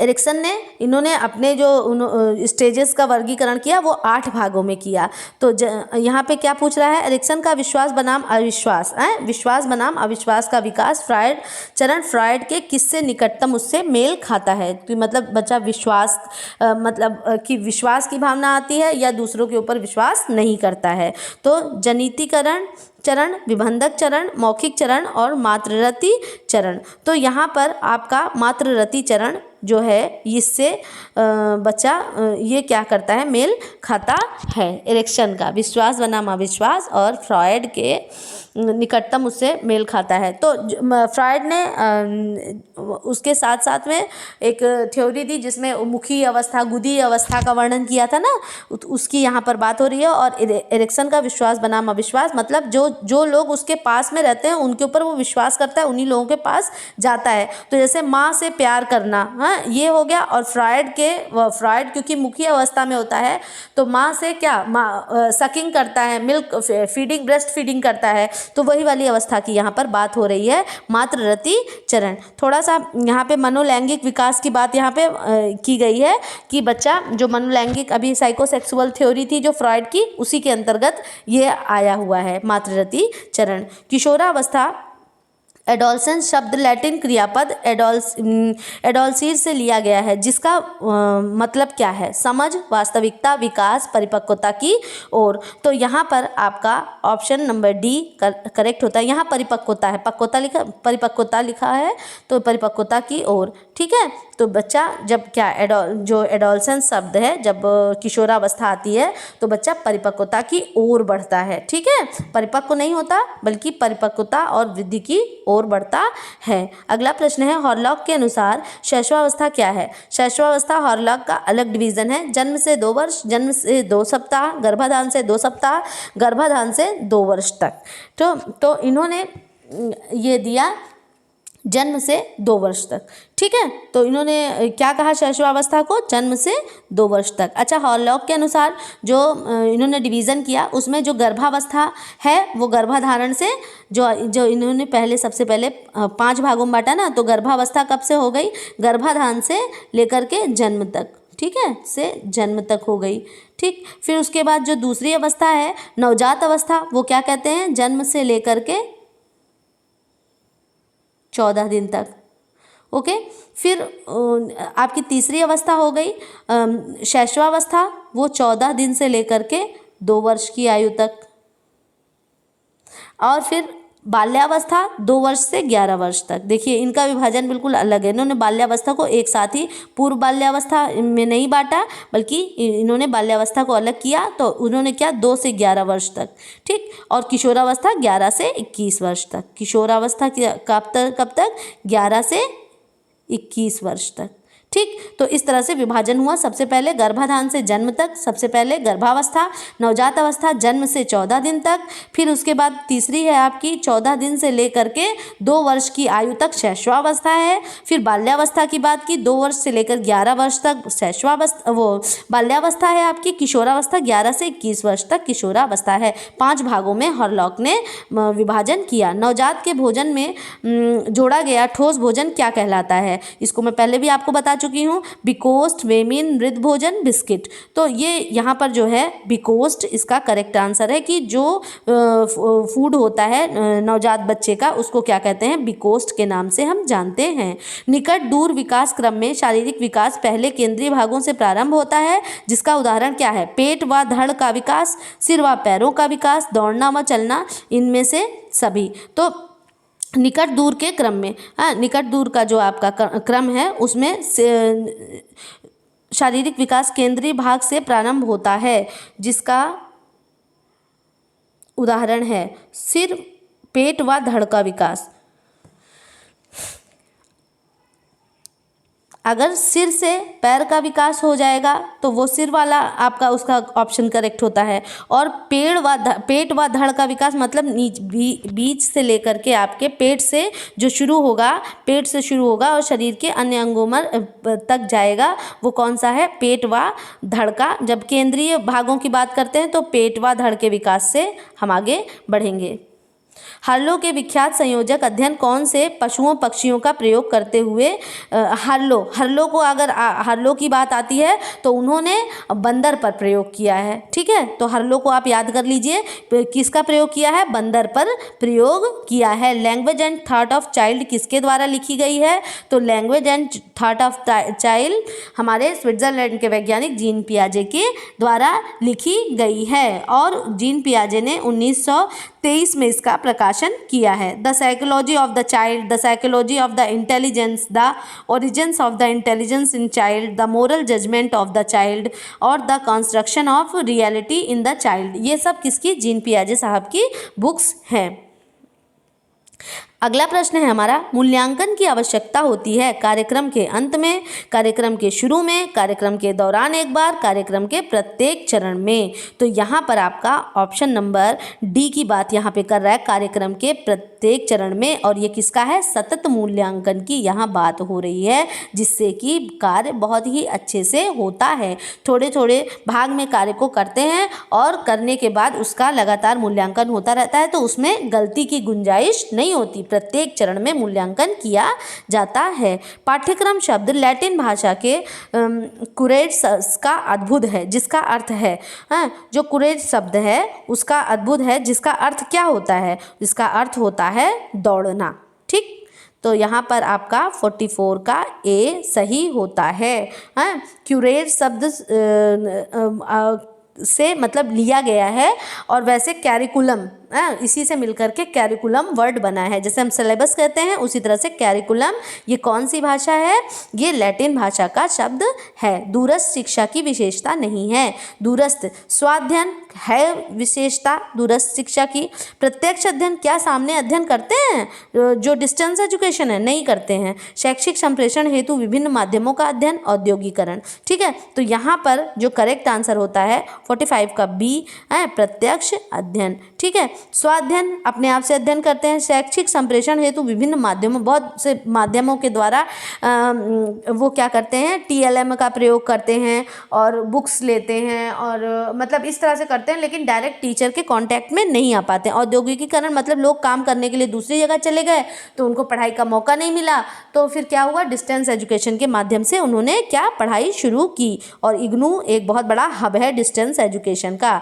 एरिक्सन ने इन्होंने अपने जो स्टेजेस का वर्गीकरण किया वो 8 भागों में किया। तो यहाँ पे क्या पूछ रहा है, एरिक्सन का विश्वास बनाम अविश्वास, विश्वास बनाम अविश्वास का विकास फ्रायड चरण फ्रायड के किससे निकटतम उससे मेल खाता है। तो मतलब बच्चा विश्वास मतलब कि विश्वास की भावना आती है या दूसरों के ऊपर विश्वास नहीं करता है। तो जनितीकरण चरण, विभंधक चरण, मौखिक चरण और मात्ररति चरण। तो यहाँ पर आपका मात्ररति चरण जो है इससे बच्चा ये क्या करता है, मेल खाता है। एरिक्सन का विश्वास बनाम अविश्वास और फ्रायड के निकटतम उससे मेल खाता है। तो फ्रायड ने उसके साथ साथ में एक थ्योरी दी जिसमें मुखी अवस्था, गुदी अवस्था का वर्णन किया था ना, उसकी यहाँ पर बात हो रही है। और एरिक्सन का विश्वास बनाम अविश्वास मतलब जो लोग उसके पास में रहते हैं उनके ऊपर वो विश्वास करता है, उन्हीं लोगों के पास जाता है। तो जैसे माँ से प्यार करना, हाँ ये हो गया। और फ्रायड क्योंकि मुखी अवस्था में होता है तो माँ से क्या, माँ सकिंग करता है, मिल्क फीडिंग, ब्रेस्ट फीडिंग करता है। तो वही वाली अवस्था की यहाँ पर बात हो रही है, मात्ररति चरण। थोड़ा सा यहाँ पे मनोलैंगिक विकास की बात यहाँ पे की गई है कि बच्चा जो मनोलैंगिक, अभी साइकोसेक्सुअल थ्योरी थी जो फ्रॉइड की, उसी के अंतर्गत ये आया हुआ है मात्ररति चरण। किशोरावस्था, एडोलसेंस शब्द लैटिन क्रियापद एडोलसीर से लिया गया है जिसका मतलब क्या है, समझ, वास्तविकता, विकास, परिपक्वता की ओर। तो यहाँ पर आपका ऑप्शन नंबर डी करेक्ट होता है। यहाँ परिपक्वता है, परिपक्वता लिखा है तो परिपक्वता की ओर, ठीक है। तो बच्चा जब क्या जो एडोलसेंस शब्द है, जब किशोरावस्था आती है तो बच्चा परिपक्वता की ओर बढ़ता है, ठीक है। परिपक्व नहीं होता बल्कि परिपक्वता और वृद्धि की ओर बढ़ता है। अगला प्रश्न है, हॉरलॉक के अनुसार शैशवावस्था क्या है। शैशवावस्था हॉरलॉक का अलग डिवीजन है। जन्म से 2 वर्ष, जन्म से 2 सप्ताह, गर्भाधान से 2 सप्ताह, गर्भाधान से 2 वर्ष तक। तो इन्होंने ये दिया जन्म से 2 वर्ष तक, ठीक है। तो इन्होंने क्या कहा शैशवावस्था को, जन्म से 2 वर्ष तक। अच्छा, हॉरलॉक के अनुसार जो इन्होंने डिवीज़न किया उसमें जो गर्भावस्था है वो गर्भाधारण से, जो इन्होंने पहले सबसे पहले 5 भागों में बांटा ना, तो गर्भावस्था कब से हो गई, गर्भाधान से लेकर के जन्म तक, ठीक है, से जन्म तक हो गई, ठीक। फिर उसके बाद जो दूसरी अवस्था है नवजात अवस्था, वो क्या कहते हैं, जन्म से लेकर के 14 दिन तक, ओके। फिर आपकी तीसरी अवस्था हो गई शैशवावस्था, वो 14 दिन से लेकर के 2 वर्ष की आयु तक। और फिर बाल्यावस्था 2 वर्ष से 11 वर्ष तक। देखिए इनका विभाजन बिल्कुल अलग है। इन्होंने बाल्यावस्था को एक साथ ही पूर्व बाल्यावस्था में नहीं बांटा, बल्कि इन्होंने बाल्यावस्था को अलग किया। तो उन्होंने क्या 2 से 11 वर्ष तक, ठीक। और किशोरावस्था 11 से 21 वर्ष तक। किशोरावस्था कब तक 11 से 21 वर्ष तक, ठीक। तो इस तरह से विभाजन हुआ। सबसे पहले गर्भाधान से जन्म तक, सबसे पहले गर्भावस्था, नवजात अवस्था जन्म से 14 दिन तक, फिर उसके बाद तीसरी है आपकी 14 दिन से लेकर के 2 वर्ष की आयु तक शैशवावस्था है। फिर बाल्यावस्था की बात की, 2 वर्ष से लेकर 11 वर्ष तक शैशवावस्था, वो बाल्यावस्था है आपकी। किशोरावस्था 11 से 21 वर्ष तक किशोरावस्था है। 5 भागों में हॉरलॉक ने विभाजन किया। नवजात के भोजन में जोड़ा गया ठोस भोजन क्या कहलाता है। इसको मैं पहले भी आपको बता चुकी हूँ, बिकोस्ट, वेमिन, मृद भोजन, बिस्किट। तो ये यहाँ पर जो है बिकोस्ट इसका करेक्ट आंसर है कि जो फूड होता है नवजात बच्चे का उसको क्या कहते हैं, बिकोस्ट के नाम से हम जानते हैं। निकट दूर विकास क्रम में शारीरिक विकास पहले केंद्रीय भागों से प्रारंभ होता है, जिसका उदाहरण क्या है, पेट व धड़ का विकास, सिर व पैरों का विकास, दौड़ना व चलना, इनमें से सभी। तो निकट दूर के क्रम में, निकट दूर का जो आपका क्रम है उसमें शारीरिक विकास केंद्रीय भाग से प्रारंभ होता है, जिसका उदाहरण है सिर, पेट व धड़ का विकास। अगर सिर से पैर का विकास हो जाएगा तो वो सिर वाला आपका उसका ऑप्शन करेक्ट होता है। और पेट व धड़ का विकास मतलब बीच से लेकर के आपके पेट से जो शुरू होगा, पेट से शुरू होगा और शरीर के अन्य अंगों में तक जाएगा, वो कौन सा है, पेट व धड़ का। जब केंद्रीय भागों की बात करते हैं तो पेट व धड़ के विकास से हम आगे बढ़ेंगे। हर्लो के विख्यात संयोजक अध्ययन कौन से पशुओं पक्षियों का प्रयोग करते हुए हर्लो को अगर हर्लो की बात आती है तो उन्होंने बंदर पर प्रयोग किया है। ठीक है, तो हर्लो को आप याद कर लीजिए, किसका प्रयोग किया है, बंदर पर प्रयोग किया है। Language and thought of child किसके द्वारा लिखी गई है, तो language and thought of child हमारे स्विट्जरलैंड के वैज्ञानिक जीन पियाजे के द्वारा लिखी गई है और जीन पियाजे ने 1923 में इसका प्रकाशन किया है। The psychology of the child, the psychology of the intelligence, the origins of the intelligence in child, the moral judgement of the child और the construction of reality in the child, ये सब किसकी, जीन पियाजे साहब की बुक्स हैं। अगला प्रश्न है हमारा, मूल्यांकन की आवश्यकता होती है कार्यक्रम के अंत में, कार्यक्रम के शुरू में, कार्यक्रम के दौरान एक बार, कार्यक्रम के प्रत्येक चरण में। तो यहाँ पर आपका ऑप्शन नंबर डी की बात यहाँ पे कर रहा है, कार्यक्रम के प्रत्येक चरण में, और ये किसका है, सतत मूल्यांकन की यहाँ बात हो रही है, जिससे कि कार्य बहुत ही अच्छे से होता है। थोड़े थोड़े भाग में कार्य को करते हैं और करने के बाद उसका लगातार मूल्यांकन होता रहता है, तो उसमें गलती की गुंजाइश नहीं होती, प्रत्येक चरण में मूल्यांकन किया जाता है। पाठ्यक्रम शब्द लैटिन भाषा के कुरेज का अद्भुत है, जिसका अर्थ है, जो कुरेज शब्द है उसका अद्भुत है, जिसका अर्थ क्या होता है, जिसका अर्थ होता है दौड़ना। ठीक, तो यहाँ पर आपका 44 का ए सही होता है। क्यूरेज शब्द से मतलब लिया गया है, और वैसे कैरिकुलम इसी से मिलकर के कैरिकुलम वर्ड बना है, जैसे हम सिलेबस कहते हैं उसी तरह से कैरिकुलम ये कौन सी भाषा है, ये लैटिन भाषा का शब्द है। दूरस्थ शिक्षा की विशेषता नहीं है, दूरस्थ स्वाध्ययन है विशेषता दूरस्थ शिक्षा की। प्रत्यक्ष अध्ययन क्या सामने अध्ययन करते हैं, जो डिस्टेंस एजुकेशन है नहीं करते हैं। शैक्षिक संप्रेषण हेतु विभिन्न माध्यमों का अध्ययन, औद्योगिकरण। ठीक है, तो यहाँ पर जो करेक्ट आंसर होता है 45 का बी है, प्रत्यक्ष अध्ययन। ठीक है, स्वाध्ययन अपने आप से अध्ययन करते हैं। शैक्षिक संप्रेषण हेतु विभिन्न माध्यमों, बहुत से माध्यमों के द्वारा वो क्या करते हैं, TLM का प्रयोग करते हैं और बुक्स लेते हैं, और मतलब इस तरह से करते हैं, लेकिन डायरेक्ट टीचर के कांटेक्ट में नहीं आ पाते हैं। औद्योगिकीकरण मतलब लोग काम करने के लिए दूसरी जगह चले गए तो उनको पढ़ाई का मौका नहीं मिला, तो फिर क्या हुआ, डिस्टेंस एजुकेशन के माध्यम से उन्होंने क्या पढ़ाई शुरू की, और इग्नू एक बहुत बड़ा हब है डिस्टेंस एजुकेशन का।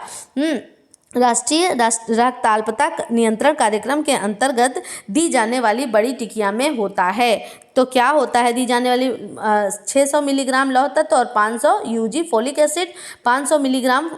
राष्ट्रीय रक्ताल्पता नियंत्रण कार्यक्रम के अंतर्गत दी जाने वाली बड़ी टिकिया में होता है, तो क्या होता है दी जाने वाली 600 मिलीग्राम लौह तत्व और 500 UG folic acid, 500 milligram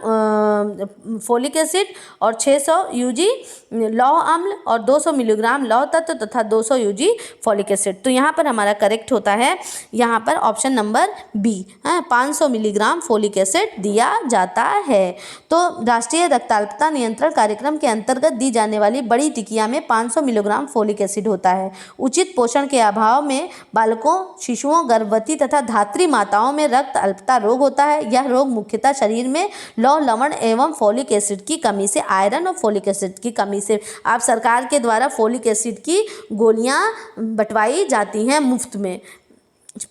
folic acid और 600 UG लौह अम्ल और 200 मिलीग्राम लौह तत्व तथा 200 UG फोलिक एसिड। तो यहाँ पर हमारा करेक्ट होता है यहाँ पर option number B, 500 milligram folic acid दिया जाता है। तो राष्ट्रीय रक्ताल्पता नियंत्रण कार्यक्रम के अंतर्गत दी जाने वाली बड़ी टिकिया में 500 मिलीग्राम फोलिक एसिड होता है। उचित पोषण के अभाव में बालकों, शिशुओं, गर्भवती तथा धात्री माताओं में रक्त अल्पता रोग होता है। यह रोग मुख्यतः शरीर में लौह, लवण एवं फोलिक एसिड की कमी से, आयरन और फोलिक एसिड की कमी से, आप सरकार के द्वारा फोलिक एसिड की गोलियां बंटवाई जाती हैं मुफ्त में।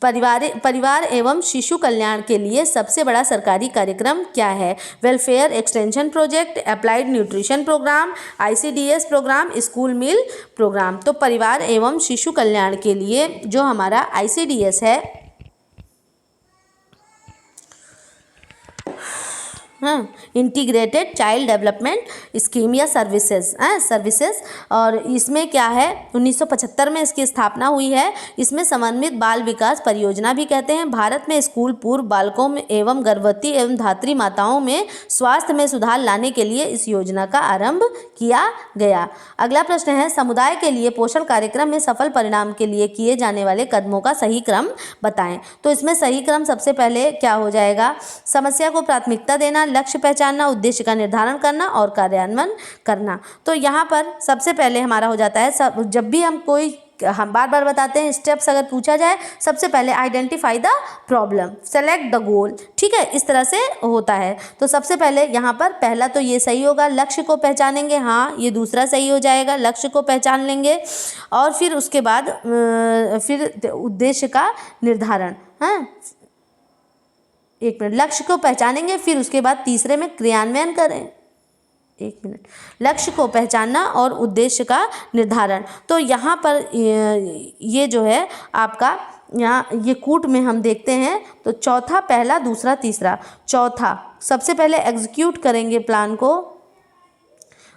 परिवार एवं शिशु कल्याण के लिए सबसे बड़ा सरकारी कार्यक्रम क्या है, welfare extension project, applied nutrition programme, ICDS programme, school meal programme. तो परिवार एवं शिशु कल्याण के लिए जो हमारा ICDS है, इंटीग्रेटेड चाइल्ड डेवलपमेंट स्कीम या सर्विसेज, और इसमें क्या है 1975 में इसकी स्थापना हुई है। इसमें समन्वित बाल विकास परियोजना भी कहते हैं। भारत में स्कूल पूर्व बालकों में एवं गर्भवती एवं धात्री माताओं में स्वास्थ्य में सुधार लाने के लिए इस योजना का आरंभ किया गया। अगला प्रश्न है, समुदाय के लिए पोषण कार्यक्रम में सफल परिणाम के लिए किए जाने वाले कदमों का सही क्रम बताएं। तो इसमें सही क्रम सबसे पहले क्या हो जाएगा, समस्या को प्राथमिकता देना, लक्ष्य पहचानना, उद्देश्य का निर्धारण करना और कार्यान्वयन करना। तो यहाँ पर सबसे पहले हमारा हो जाता है, जब भी हम बार बार बताते हैं स्टेप्स अगर पूछा जाए, सबसे पहले identify the problem, select the goal. ठीक है, इस तरह से होता है। तो सबसे पहले यहाँ पर पहला तो ये सही होगा, लक्ष्य को पहचानेंगे, हाँ ये दूसरा सही हो जाएगा, लक्ष्य को पहचान लेंगे, और फिर उसके बाद फिर उद्देश्य का निर्धारण, एक मिनट, लक्ष्य को पहचानेंगे, फिर उसके बाद तीसरे में क्रियान्वयन करें, एक मिनट, लक्ष्य को पहचानना और उद्देश्य का निर्धारण। तो यहाँ पर ये जो है आपका, यहाँ ये कूट में हम देखते हैं तो चौथा, पहला, दूसरा, तीसरा। चौथा, सबसे पहले एग्जीक्यूट करेंगे प्लान को,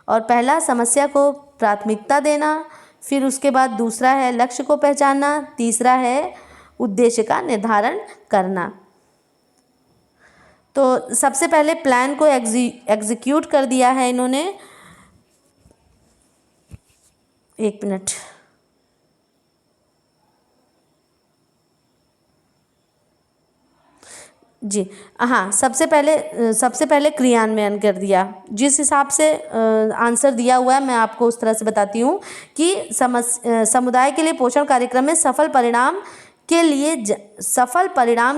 और पहला समस्या को प्राथमिकता देना, फिर उसके बाद दूसरा है लक्ष्य को पहचानना, तीसरा है उद्देश्य का निर्धारण करना। तो सबसे पहले प्लान को एग्जीक्यूट कर दिया है इन्होंने। एक मिनट, जी हाँ, सबसे पहले क्रियान्वयन कर दिया। जिस हिसाब से आंसर दिया हुआ है मैं आपको उस तरह से बताती हूँ कि समुदाय के लिए पोषण कार्यक्रम में सफल परिणाम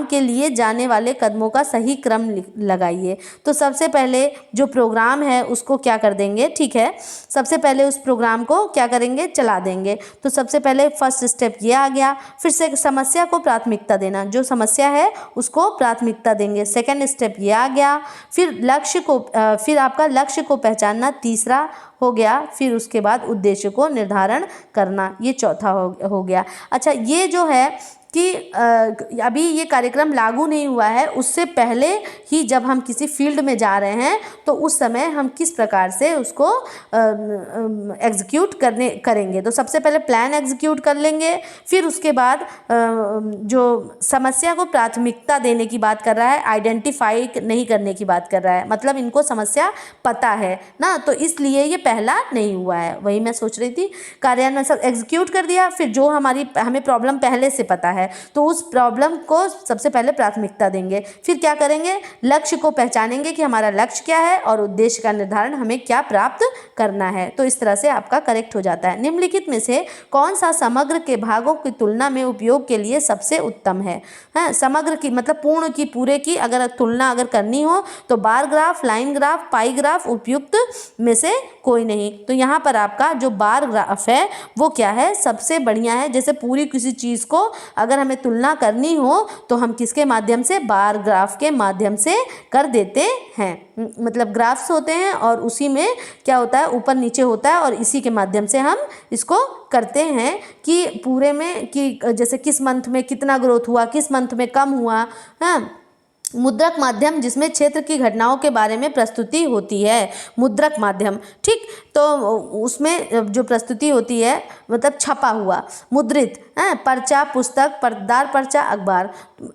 के लिए जाने वाले कदमों का सही क्रम लगाइए। तो सबसे पहले जो प्रोग्राम है उसको क्या कर देंगे, ठीक है, सबसे पहले उस प्रोग्राम को क्या करेंगे, चला देंगे। तो सबसे पहले फर्स्ट स्टेप ये आ गया। फिर से समस्या को प्राथमिकता देना, जो समस्या है उसको प्राथमिकता देंगे, सेकेंड स्टेप ये आ गया। फिर आपका लक्ष्य को पहचानना तीसरा हो गया। फिर उसके बाद उद्देश्य को निर्धारण करना, ये चौथा हो गया। अच्छा, ये जो है कि अभी ये कार्यक्रम लागू नहीं हुआ है, उससे पहले ही जब हम किसी फील्ड में जा रहे हैं तो उस समय हम किस प्रकार से उसको एग्जीक्यूट करेंगे। तो सबसे पहले प्लान एग्जीक्यूट कर लेंगे, फिर उसके बाद जो समस्या को प्राथमिकता देने की बात कर रहा है, आइडेंटिफाई नहीं करने की बात कर रहा है, मतलब इनको समस्या पता है ना, तो इसलिए ये पहला नहीं हुआ है। वही मैं सोच रही थी, कार्यान्वयन सब एग्जीक्यूट कर दिया। फिर जो हमें प्रॉब्लम पहले से पता है तो उस प्रॉब्लम को सबसे पहले प्राथमिकता देंगे। फिर क्या करेंगे, लक्ष्य को पहचानेंगे कि हमारा लक्ष्य क्या है और उद्देश्य का निर्धारण हमें क्या प्राप्त करना है। तो इस तरह से आपका करेक्ट हो जाता है। निम्नलिखित में से कौन सा समग्र के भागों की तुलना में उपयोग के लिए सबसे उत्तम है। समग्र की मतलब पूर्ण की, पूरे की अगर तुलना अगर करनी हो तो बार ग्राफ, लाइन ग्राफ, पाई ग्राफ उपयुक्त में से कोई नहीं। तो यहाँ पर आपका जो बार ग्राफ है वो क्या है, सबसे बढ़िया है। जैसे पूरी किसी चीज़ को अगर हमें तुलना करनी हो तो हम किसके माध्यम से, बार ग्राफ के माध्यम से कर देते हैं। मतलब ग्राफ्स होते हैं और उसी में क्या होता है, ऊपर नीचे होता है, और इसी के माध्यम से हम इसको करते हैं कि पूरे में कि जैसे किस मंथ में कितना ग्रोथ हुआ, किस मंथ में कम हुआ। हाँ, मुद्रक माध्यम जिसमें क्षेत्र की घटनाओं के बारे में प्रस्तुति होती है, मुद्रक माध्यम, ठीक। तो उसमें जो प्रस्तुति होती है मतलब छपा हुआ, मुद्रित, पर्चा, पुस्तक, पर्दार पर्चा, अखबार,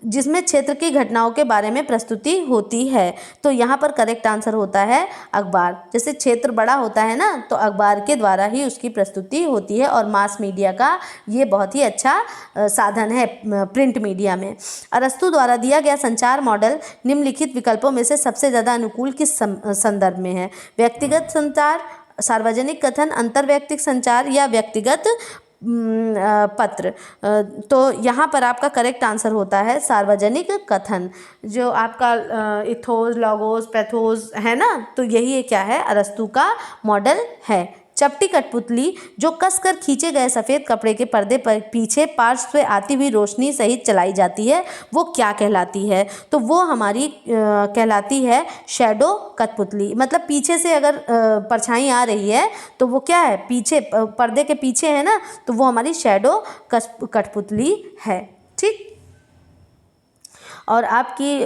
जिसमें क्षेत्र की घटनाओं के बारे में प्रस्तुति होती है। तो यहाँ पर करेक्ट आंसर होता है अखबार। जैसे क्षेत्र बड़ा होता है ना, तो अखबार के द्वारा ही उसकी प्रस्तुति होती है, और मास मीडिया का ये बहुत ही अच्छा साधन है प्रिंट मीडिया में। अरस्तु द्वारा दिया गया संचार मॉडल निम्नलिखित विकल्पों में से सबसे ज़्यादा अनुकूल किस संदर्भ में है। व्यक्तिगत संचार, सार्वजनिक कथन, अंतर्वैयक्तिक संचार या व्यक्तिगत पत्र। तो यहाँ पर आपका करेक्ट आंसर होता है सार्वजनिक कथन। जो आपका इथोस, लॉगोस, पैथोस है ना, तो यही क्या है, अरस्तु का मॉडल है। चपटी कठपुतली जो कसकर खींचे गए सफ़ेद कपड़े के पर्दे पर पीछे पार्श्व से आती हुई रोशनी सहित चलाई जाती है, वो क्या कहलाती है। तो वो हमारी कहलाती है शैडो कठपुतली। मतलब पीछे से अगर परछाई आ रही है तो वो क्या है, पीछे पर्दे के पीछे है ना, तो वो हमारी शैडो कठपुतली है, ठीक। और आपकी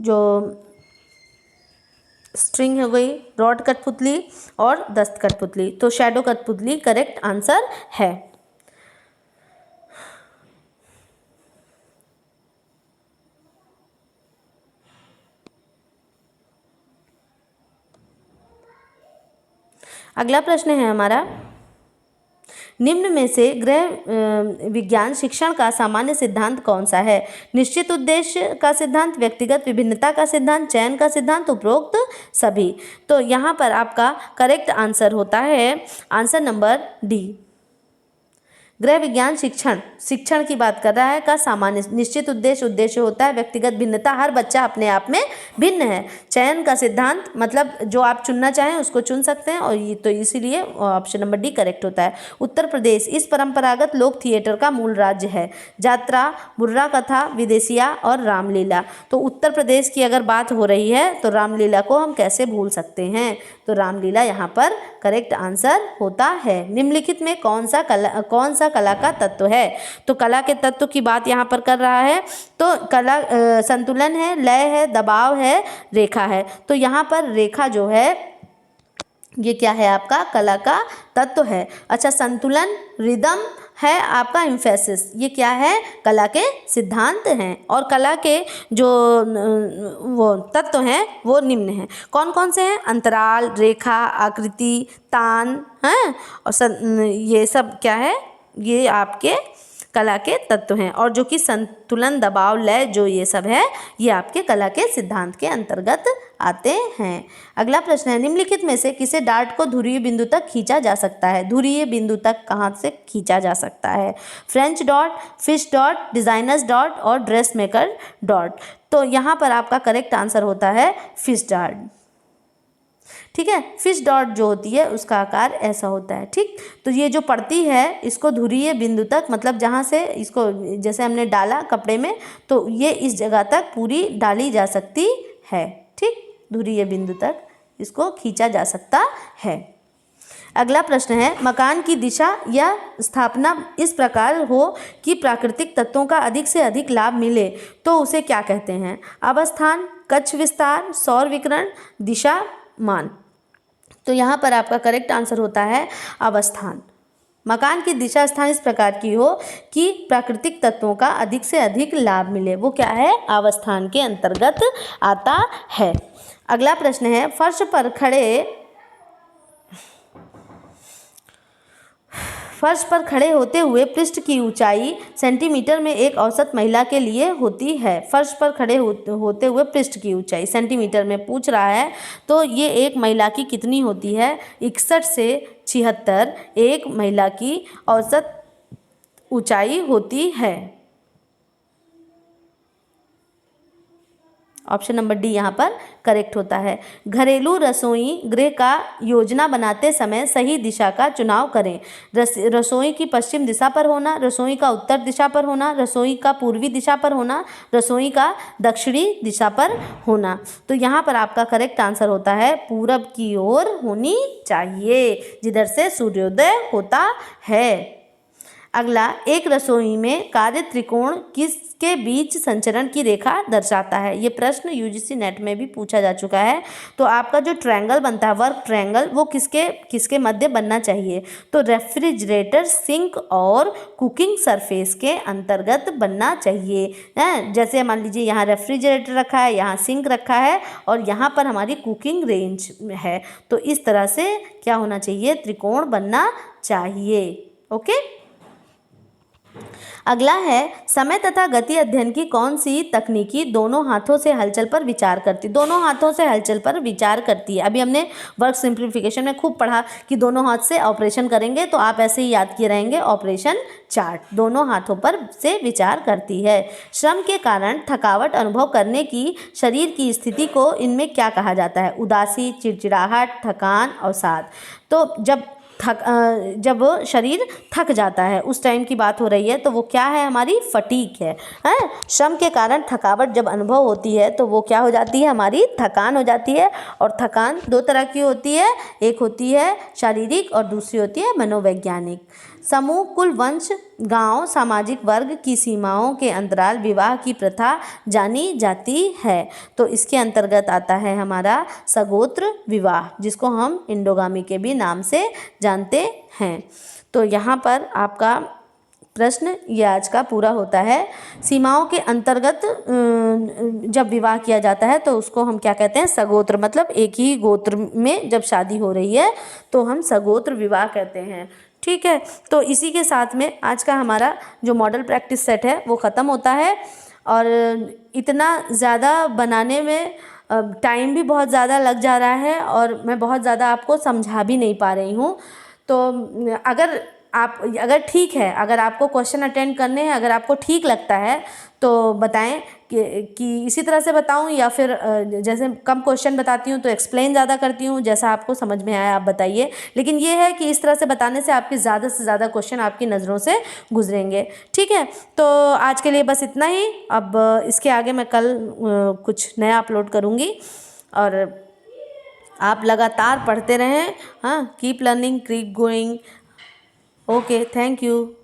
जो स्ट्रिंग हो गई रॉड कठपुतली और दस्त कठपुतली, तो शैडो कठपुतली करेक्ट आंसर है। अगला प्रश्न है हमारा, निम्न में से गृह विज्ञान शिक्षण का सामान्य सिद्धांत कौन सा है। निश्चित उद्देश्य का सिद्धांत, व्यक्तिगत विभिन्नता का सिद्धांत, चयन का सिद्धांत, उपरोक्त सभी। तो यहाँ पर आपका करेक्ट आंसर होता है आंसर नंबर डी। गृह विज्ञान शिक्षण की बात कर रहा है का सामान्य निश्चित उद्देश्य होता है। व्यक्तिगत भिन्नता, हर बच्चा अपने आप में भिन्न है। चयन का सिद्धांत मतलब जो आप चुनना चाहें उसको चुन सकते हैं, और ये तो इसीलिए ऑप्शन नंबर डी करेक्ट होता है। उत्तर प्रदेश इस परंपरागत लोक थिएटर का मूल राज्य है। यात्रा, बुर्रा कथा, विदेशिया और रामलीला। तो उत्तर प्रदेश की अगर बात हो रही है तो रामलीला को हम कैसे भूल सकते हैं, तो रामलीला यहाँ पर करेक्ट आंसर होता है। निम्नलिखित में कौन सा कला का तत्व है, तो कला के तत्व की बात यहाँ पर कर रहा है। तो कला संतुलन है, लय है, दबाव है, रेखा है। तो यहाँ पर रेखा जो है ये क्या है, आपका कला का तत्व है। अच्छा, संतुलन, रिदम है आपका एम्फेसिस, ये क्या है, कला के सिद्धांत हैं। और कला के जो वो तत्व हैं वो निम्न हैं। कौन कौन से हैं, अंतराल, रेखा, आकृति, तान हैं, और ये सब क्या है, ये आपके कला के तत्व हैं। और जो कि संतुलन, दबाव, लय, जो ये सब है ये आपके कला के सिद्धांत के अंतर्गत आते हैं। अगला प्रश्न है, निम्नलिखित में से किसे डार्ट को ध्रुवीय बिंदु तक खींचा जा सकता है। ध्रुवीय बिंदु तक कहाँ से खींचा जा सकता है, French dot, fish dot, designers dot और ड्रेस मेकर डॉट। तो यहाँ पर आपका करेक्ट आंसर होता है फिश डॉट। ठीक है, फिश डॉट जो होती है उसका आकार ऐसा होता है। ठीक, तो ये जो पड़ती है इसको ध्रुवीय बिंदु तक, मतलब जहाँ से इसको जैसे हमने डाला कपड़े में तो ये इस जगह तक पूरी डाली जा सकती है। ठीक, ध्रुवीय बिंदु तक इसको खींचा जा सकता है। अगला प्रश्न है, मकान की दिशा या स्थापना इस प्रकार हो कि प्राकृतिक तत्वों का अधिक से अधिक लाभ मिले तो उसे क्या कहते हैं। अवस्थान, कक्ष विस्तार, सौर विकिरण, दिशा मान। तो यहाँ पर आपका करेक्ट आंसर होता है अवस्थान। मकान की दिशा स्थान इस प्रकार की हो कि प्राकृतिक तत्वों का अधिक से अधिक लाभ मिले, वो क्या है, अवस्थान के अंतर्गत आता है। अगला प्रश्न है, फर्श पर खड़े होते हुए पृष्ठ की ऊंचाई सेंटीमीटर में एक औसत महिला के लिए होती है। फर्श पर खड़े होते हुए पृष्ठ की ऊंचाई सेंटीमीटर में पूछ रहा है, तो ये एक महिला की कितनी होती है, 61 से 76 एक महिला की औसत ऊंचाई होती है। ऑप्शन नंबर डी यहाँ पर करेक्ट होता है। घरेलू रसोई गृह का योजना बनाते समय सही दिशा का चुनाव करें। रसोई की पश्चिम दिशा पर होना, रसोई का उत्तर दिशा पर होना, रसोई का पूर्वी दिशा पर होना, रसोई का दक्षिणी दिशा पर होना। तो यहाँ पर आपका करेक्ट आंसर होता है पूरब की ओर होनी चाहिए, जिधर से सूर्योदय होता है। अगला, एक रसोई में कार्य त्रिकोण किसके बीच संचरण की रेखा दर्शाता है। ये प्रश्न यूजीसी नेट में भी पूछा जा चुका है। तो आपका जो ट्रायंगल बनता है, वर्क ट्रायंगल, वो किसके मध्य बनना चाहिए, तो रेफ्रिजरेटर, सिंक और कुकिंग सरफेस के अंतर्गत बनना चाहिए। जैसे मान लीजिए यहाँ रेफ्रिजरेटर रखा है, यहाँ सिंक रखा है और यहाँ पर हमारी कुकिंग रेंज है, तो इस तरह से क्या होना चाहिए, त्रिकोण बनना चाहिए। ओके। अगला है, समय तथा गति अध्ययन की कौन सी तकनीकी दोनों हाथों से हलचल पर विचार करती, दोनों हाथों से हलचल पर विचार करती है। अभी हमने वर्क सिंप्लीफिकेशन में खूब पढ़ा कि दोनों हाथ से ऑपरेशन करेंगे, तो आप ऐसे ही याद किए रहेंगे, ऑपरेशन चार्ट, दोनों हाथों पर से विचार करती है। श्रम के कारण थकावट अनुभव करने की शरीर की स्थिति को इनमें क्या कहा जाता है, उदासी, चिड़चिड़ाहट, थकान, अवसाद। तो जब शरीर थक जाता है उस टाइम की बात हो रही है, तो वो क्या है, हमारी फटीग है। श्रम के कारण थकावट जब अनुभव होती है तो वो क्या हो जाती है, हमारी थकान हो जाती है। और थकान दो तरह की होती है, एक होती है शारीरिक और दूसरी होती है मनोवैज्ञानिक। समूह, कुल, वंश, गांव, सामाजिक वर्ग की सीमाओं के अंतराल विवाह की प्रथा जानी जाती है। तो इसके अंतर्गत आता है हमारा सगोत्र विवाह, जिसको हम इंडोगामी के भी नाम से जानते हैं। तो यहाँ पर आपका प्रश्न ये आज का पूरा होता है। सीमाओं के अंतर्गत जब विवाह किया जाता है तो उसको हम क्या कहते हैं, सगोत्र, मतलब एक ही गोत्र में जब शादी हो रही है तो हम सगोत्र विवाह कहते हैं। ठीक है, तो इसी के साथ में आज का हमारा जो मॉडल प्रैक्टिस सेट है वो ख़त्म होता है। और इतना ज़्यादा बनाने में टाइम भी बहुत ज़्यादा लग जा रहा है और मैं बहुत ज़्यादा आपको समझा भी नहीं पा रही हूँ। तो अगर आप अगर ठीक है, अगर आपको क्वेश्चन अटेंड करने हैं, अगर आपको ठीक लगता है तो बताएं कि इसी तरह से बताऊं या फिर जैसे कम क्वेश्चन बताती हूँ तो एक्सप्लेन ज़्यादा करती हूँ, जैसा आपको समझ में आया आप बताइए। लेकिन ये है कि इस तरह से बताने से आपके ज़्यादा से ज़्यादा क्वेश्चन आपकी नज़रों से गुजरेंगे। ठीक है, तो आज के लिए बस इतना ही। अब इसके आगे मैं कल कुछ नया अपलोड करूँगी और आप लगातार पढ़ते रहें। हाँ, keep learning, keep going. Okay, thank you.